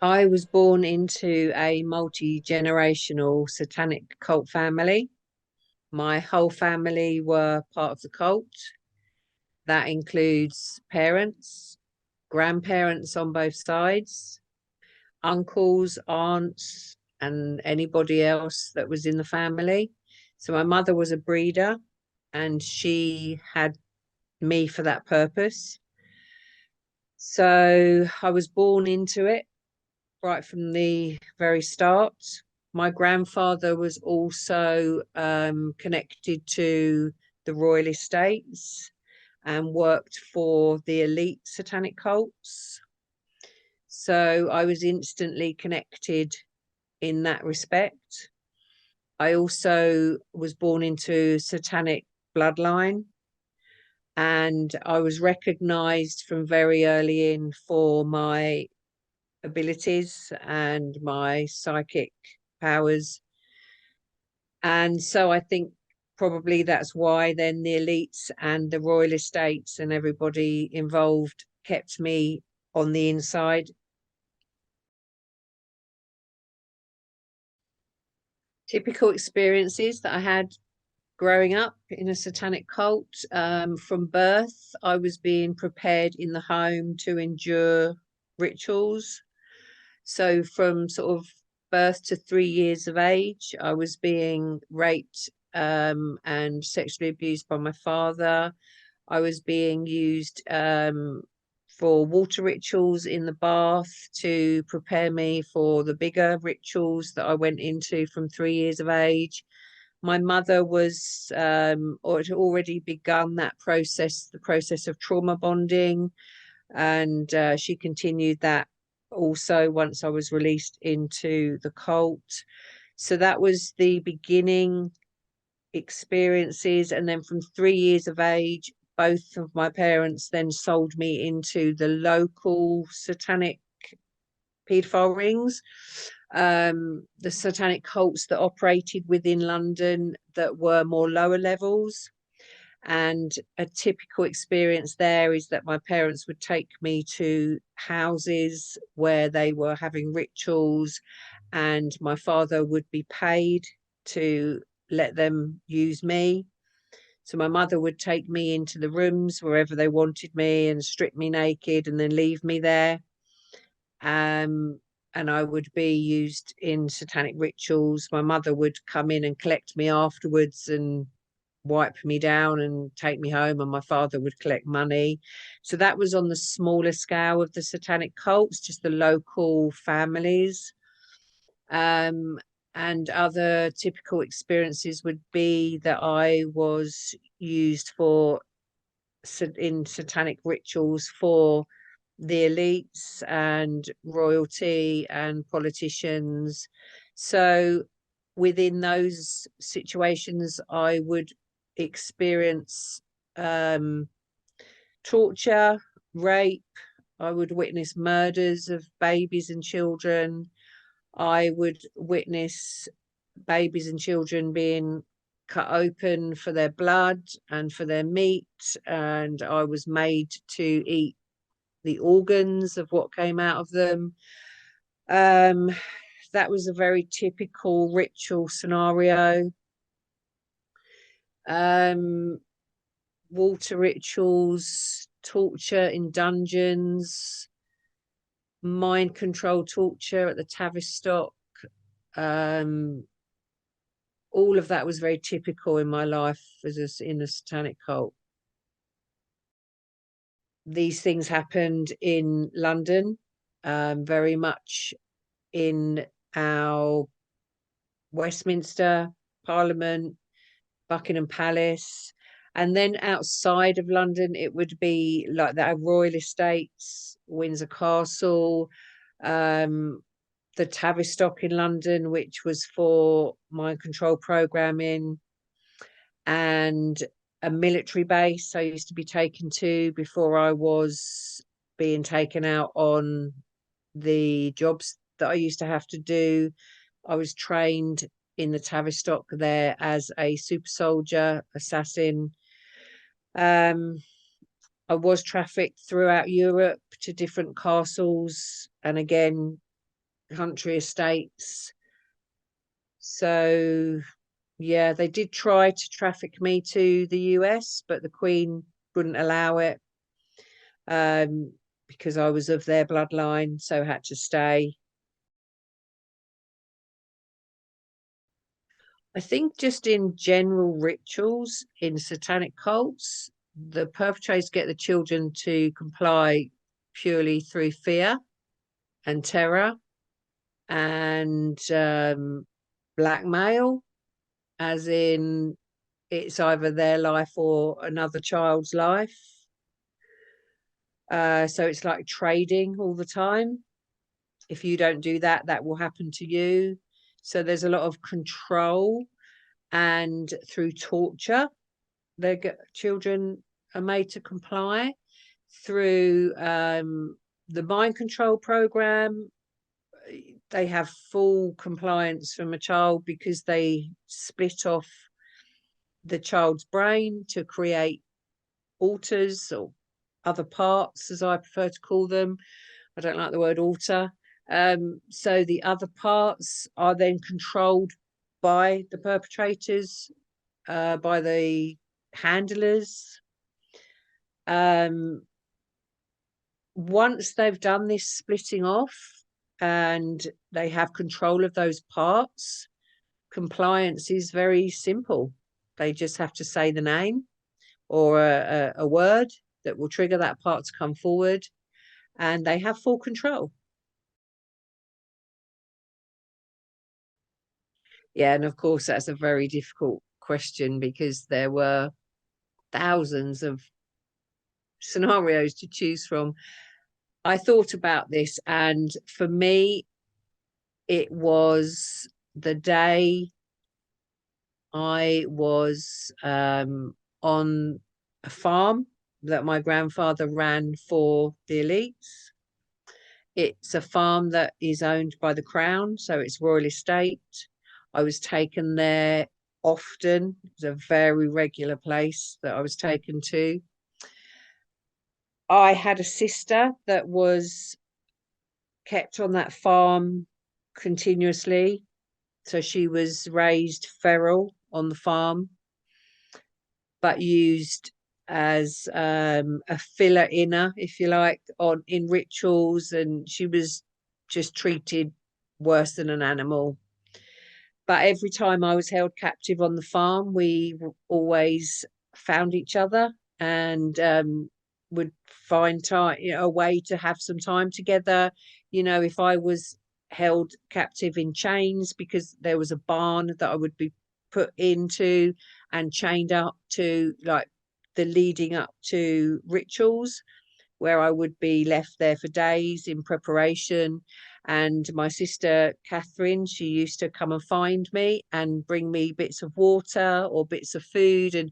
I was born into a multi-generational satanic cult family. My whole family were part of the cult. That includes parents, grandparents on both sides, uncles, aunts, and anybody else that was in the family. So my mother was a breeder and she had me for that purpose. So I was born into it right from the very start. My grandfather was also connected to the royal estates and worked for the elite satanic cults. So I was instantly connected in that respect. I also was born into satanic bloodline, and I was recognized from very early in for my abilities and my psychic powers. And so I think probably that's why then the elites and the royal estates and everybody involved kept me on the inside. Typical experiences that I had growing up in a satanic cult. From birth, I was being prepared in the home to endure rituals. So from sort of birth to 3 years of age, I was being raped and sexually abused by my father. I was being used for water rituals in the bath to prepare me for the bigger rituals that I went into from 3 years of age. My mother was or had already begun that process, the process of trauma bonding, and she continued that also once I was released into the cult. So that was the beginning experiences. And then from 3 years of age, both of my parents then sold me into the local satanic paedophile rings, the satanic cults that operated within London that were more lower levels. And a typical experience there is that my parents would take me to houses where they were having rituals, and my father would be paid to let them use me. So my mother would take me into the rooms wherever they wanted me and strip me naked and then leave me there. And I would be used in satanic rituals. My mother would come in and collect me afterwards and wipe me down and take me home, and my father would collect money. So that was on the smaller scale of the satanic cults, just the local families. And other typical experiences would be that I was used for in satanic rituals for the elites and royalty and politicians. So within those situations, I would experience torture, rape. I would witness murders of babies and children. I would witness babies and children being cut open for their blood and for their meat, and I was made to eat the organs of what came out of them. That was a very typical ritual scenario. Water rituals, torture in dungeons, mind control torture at the Tavistock. All of that was very typical in my life as in a satanic cult. These things happened in London, very much in our Westminster Parliament, Buckingham Palace. And then outside of London, it would be like the royal estates, Windsor Castle, the Tavistock in London, which was for mind control programming, and a military base I used to be taken to before I was being taken out on the jobs that I used to have to do. I was trained in the Tavistock there as a super soldier, assassin. I was trafficked throughout Europe to different castles, and again country estates. So yeah, they did try to traffic me to the US, but the Queen wouldn't allow it, because I was of their bloodline, so had to stay. I think just in general rituals in satanic cults, the perpetrators get the children to comply purely through fear and terror and blackmail, as in it's either their life or another child's life. So it's like trading all the time. If you don't do that, that will happen to you. So there's a lot of control, and through torture, their children are made to comply. Through the mind control program, they have full compliance from a child because they split off the child's brain to create alters, or other parts, as I prefer to call them. I don't like the word alter. So the other parts are then controlled by the perpetrators, by the handlers. Once they've done this splitting off and they have control of those parts, compliance is very simple. They just have to say the name or a word that will trigger that part to come forward, and they have full control. Yeah, and of course that's a very difficult question because there were thousands of scenarios to choose from. I thought about this, and for me, it was the day I was on a farm that my grandfather ran for the elites. It's a farm that is owned by the Crown, so it's royal estate. I was taken there often. It was a very regular place that I was taken to. I had a sister that was kept on that farm continuously. So she was raised feral on the farm, but used as a filler inner, if you like, on in rituals, and she was just treated worse than an animal. But every time I was held captive on the farm, we always found each other and would find time, a way to have some time together. If I was held captive in chains, because there was a barn that I would be put into and chained up to, like, the leading up to rituals, where I would be left there for days in preparation. And my sister Catherine, she used to come and find me and bring me bits of water or bits of food, and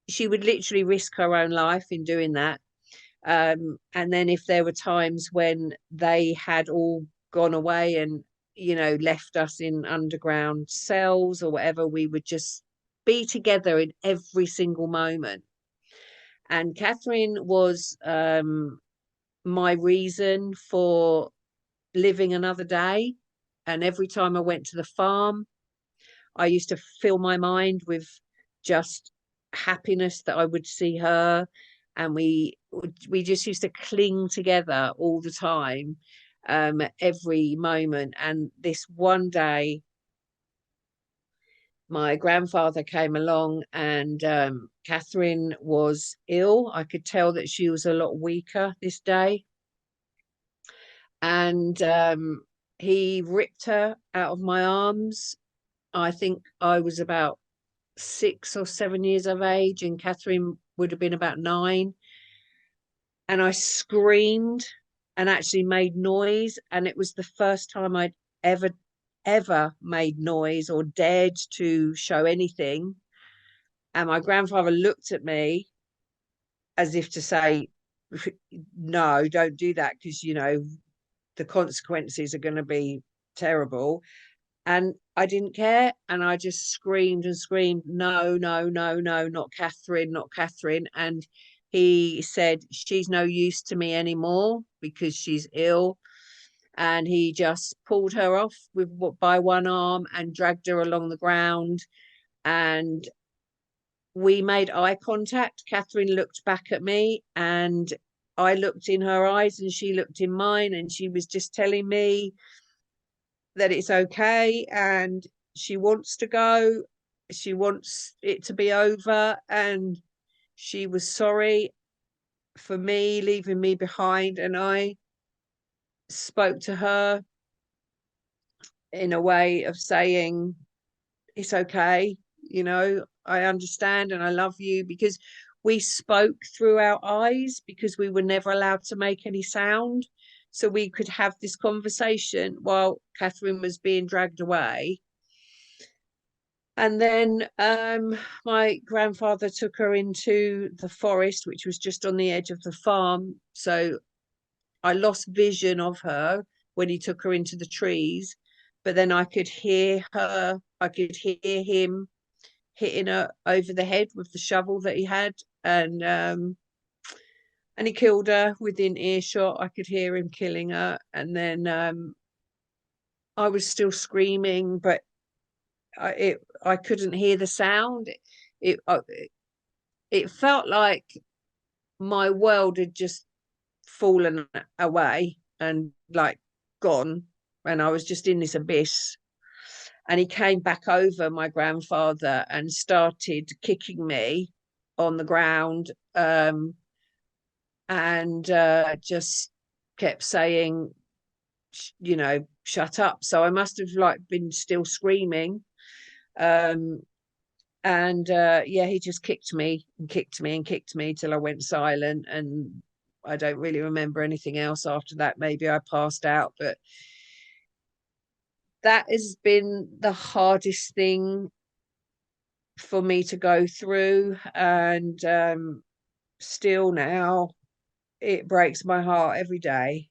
she would literally risk her own life in doing that. And then if there were times when they had all gone away and left us in underground cells or whatever, we would just be together in every single moment. And Catherine was my reason for living another day. And every time I went to the farm, I used to fill my mind with just happiness that I would see her, and we just used to cling together all the time, every moment. And this one day, my grandfather came along, and Catherine was ill. I could tell that she was a lot weaker this day. And he ripped her out of my arms. I think I was about 6 or 7 years of age, and Catherine would have been about 9. And I screamed and actually made noise. And it was the first time I'd ever made noise or dared to show anything. And my grandfather looked at me as if to say, no, don't do that, because the consequences are going to be terrible. And I didn't care, and I just screamed and screamed, no, no, no, no, not Catherine, not Catherine. And he said, she's no use to me anymore because she's ill. and he just pulled her off by one arm and dragged her along the ground, and we made eye contact. Catherine looked back at me, and I looked in her eyes, and she looked in mine, and she was just telling me that it's okay, and she wants to go, she wants it to be over, and she was sorry for me leaving me behind. And I spoke to her in a way of saying, it's okay, you know, I understand and I love you, because we spoke through our eyes, because we were never allowed to make any sound. So we could have this conversation while Catherine was being dragged away. And then my grandfather took her into the forest, which was just on the edge of the farm. So I lost vision of her when he took her into the trees, but then I could hear her, I could hear him hitting her over the head with the shovel that he had, and he killed her within earshot. I could hear him killing her, and then I was still screaming, but I couldn't hear the sound. It felt like my world had just fallen away and like gone, and I was just in this abyss. And he came back over, my grandfather, and started kicking me on the ground, and just kept saying, you know, shut up. So I must have like been still screaming, and yeah, he just kicked me and kicked me and kicked me till I went silent, and I don't really remember anything else after that. Maybe I passed out, but that has been the hardest thing for me to go through, and still now it breaks my heart every day.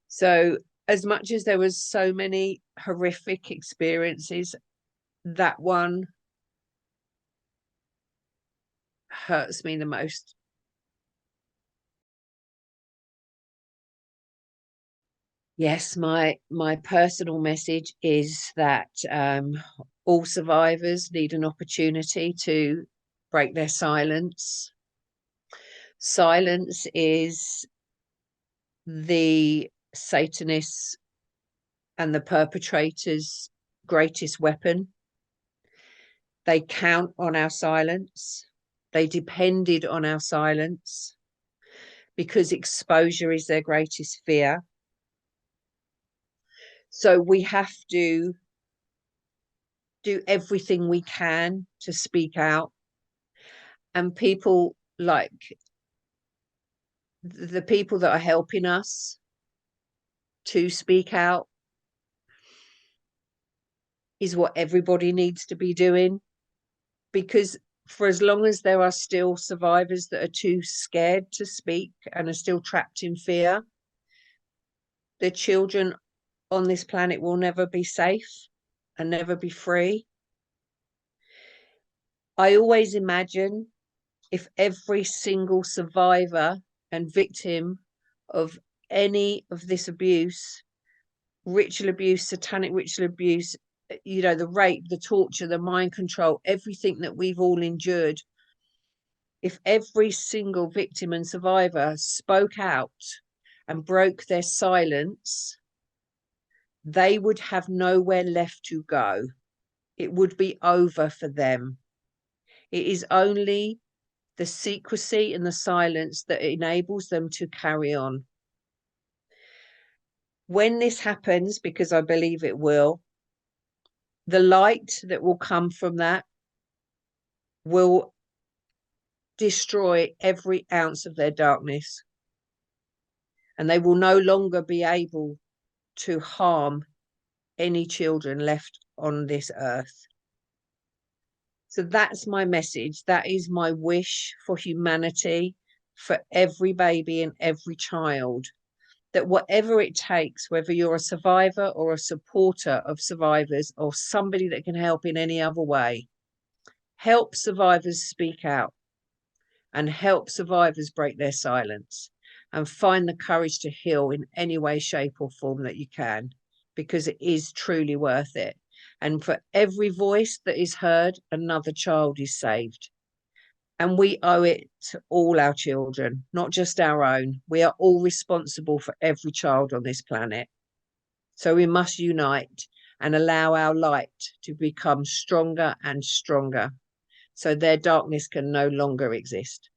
So as much as there was so many horrific experiences, that one hurts me the most. Yes, my personal message is that all survivors need an opportunity to break their silence. Silence is the Satanists and the perpetrators' greatest weapon. They count on our silence. They depended on our silence because exposure is their greatest fear. So we have to do everything we can to speak out. And people like the people that are helping us to speak out is what everybody needs to be doing, because for as long as there are still survivors that are too scared to speak and are still trapped in fear, the children on this planet will never be safe and never be free. I always imagine if every single survivor and victim of any of this abuse, ritual abuse, satanic ritual abuse, you know, the rape, the torture, the mind control, everything that we've all endured, if every single victim and survivor spoke out and broke their silence, they would have nowhere left to go. It would be over for them. It is only the secrecy and the silence that enables them to carry on. When this happens, because I believe it will, the light that will come from that will destroy every ounce of their darkness, and they will no longer be able to harm any children left on this earth. So that's my message. That is my wish for humanity, for every baby and every child, that whatever it takes, whether you're a survivor or a supporter of survivors or somebody that can help in any other way, help survivors speak out and help survivors break their silence. and find the courage to heal in any way, shape, or form that you can, because it is truly worth it. And for every voice that is heard, another child is saved. And we owe it to all our children, not just our own. We are all responsible for every child on this planet. So we must unite and allow our light to become stronger and stronger, so their darkness can no longer exist.